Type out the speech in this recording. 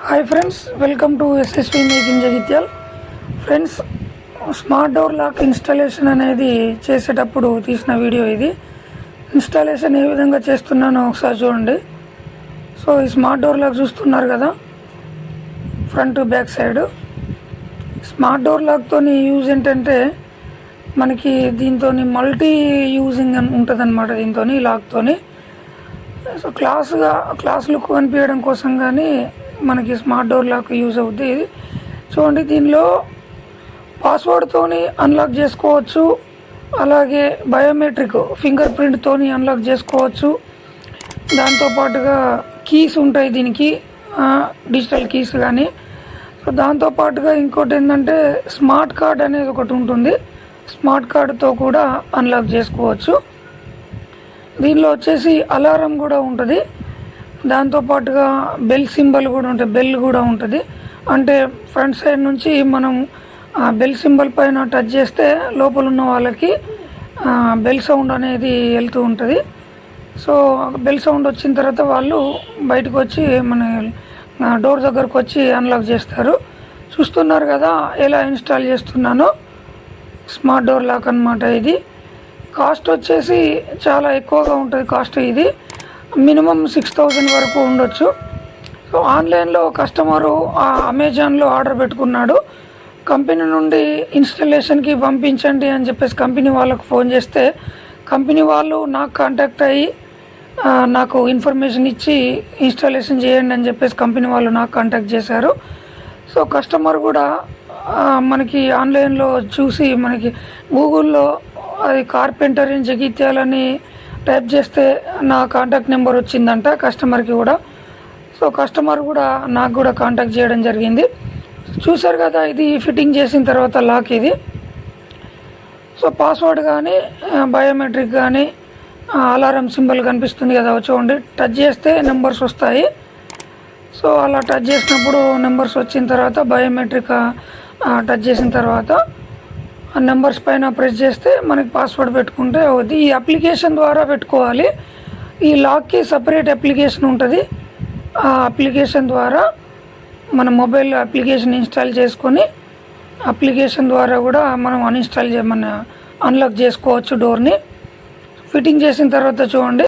Hi friends, welcome to SSV making Jagtial. Friends, smart door lock installation అనేది చేసేటప్పుడు తీసిన video ఇది. ఇన్స్టాలేషన్ ఏ విధంగా చేస్తున్నానో ఒకసారి చూడండి. సో ఈ స్మార్ట్ డోర్ లాక్ చూస్తున్నారు కదా, front back side. Smart door లాక్తో యూజ్ ఏంటంటే మనకి దీంతో మల్టీ యూజింగ్ అని ఉంటుంది అనమాట. దీంతో లాక్తోని సో క్లాస్ లుక్ కనిపించడం కోసం కానీ మనకి స్మార్ట్ డోర్ లాక్ యూజ్ అవుద్ది. ఇది చూడండి, దీనిలో పాస్వర్డ్తోని అన్లాక్ చేసుకోవచ్చు, అలాగే బయోమెట్రిక్ ఫింగర్ ప్రింట్తోని అన్లాక్ చేసుకోవచ్చు. దాంతోపాటుగా కీస్ ఉంటాయి దీనికి, డిజిటల్ కీస్ కానీ. సో దాంతోపాటుగా ఇంకోటి ఏంటంటే స్మార్ట్ కార్డ్ అనేది ఒకటి ఉంటుంది. స్మార్ట్ కార్డుతో కూడా అన్లాక్ చేసుకోవచ్చు. దీనిలో వచ్చేసి అలారం కూడా ఉంటుంది. దాంతోపాటుగా బెల్ సింబల్ కూడా ఉంటుంది, బెల్ కూడా ఉంటుంది. అంటే ఫ్రంట్ సైడ్ నుంచి మనం బెల్ సింబల్ పైన టచ్ చేస్తే లోపల ఉన్న వాళ్ళకి బెల్ సౌండ్ అనేది వెళ్తూ ఉంటుంది. సో బెల్ సౌండ్ వచ్చిన తర్వాత వాళ్ళు బయటకు వచ్చి మన డోర్ దగ్గరకు వచ్చి అన్లాక్ చేస్తారు. చూస్తున్నారు కదా ఎలా ఇన్స్టాల్ చేస్తున్నానో స్మార్ట్ డోర్ లాక్ అన్నమాట. ఇది కాస్ట్ వచ్చేసి చాలా ఎక్కువగా ఉంటుంది. కాస్ట్ ఇది మినిమం 6,000 వరకు ఉండొచ్చు. సో ఆన్లైన్లో కస్టమరు అమెజాన్లో ఆర్డర్ పెట్టుకున్నాడు. కంపెనీ నుండి ఇన్స్టాలేషన్కి పంపించండి అని చెప్పేసి కంపెనీ వాళ్ళకు ఫోన్ చేస్తే కంపెనీ వాళ్ళు నాకు కాంటాక్ట్ అయ్యి నాకు ఇన్ఫర్మేషన్ ఇచ్చి ఇన్స్టాలేషన్ చేయండి అని చెప్పేసి కంపెనీ వాళ్ళు నాకు కాంటాక్ట్ చేశారు. సో కస్టమర్ కూడా మనకి ఆన్లైన్లో చూసి మనకి గూగుల్లో అది కార్పెంటర్ ఇన్ జగిత్యాల్ అని టైప్ చేస్తే నా కాంటాక్ట్ నెంబర్ వచ్చిందంట కస్టమర్కి కూడా. సో కస్టమర్ కూడా నాకు కూడా కాంటాక్ట్ చేయడం జరిగింది. చూశారు కదా, ఇది ఫిట్టింగ్ చేసిన తర్వాత లాక్ ఇది. సో పాస్వర్డ్ కానీ బయోమెట్రిక్ కానీ అలారం సింబల్ కనిపిస్తుంది కదా, చూడండి, టచ్ చేస్తే నెంబర్స్ వస్తాయి. సో అలా టచ్ చేసినప్పుడు నెంబర్స్ వచ్చిన తర్వాత బయోమెట్రిక్ టచ్ చేసిన తర్వాత ఆ నెంబర్స్ పైన ప్రెస్ చేస్తే మనకి పాస్వర్డ్ పెట్టుకుంటే అవుద్ది. ఈ అప్లికేషన్ ద్వారా పెట్టుకోవాలి. ఈ లాక్కి సపరేట్ అప్లికేషన్ ఉంటుంది. ఆ అప్లికేషన్ ద్వారా మన మొబైల్ అప్లికేషన్ ఇన్స్టాల్ చేసుకొని అప్లికేషన్ ద్వారా కూడా మనం అన్లాక్ చేసుకోవచ్చు డోర్ని. ఫిట్టింగ్ చేసిన తర్వాత చూడండి.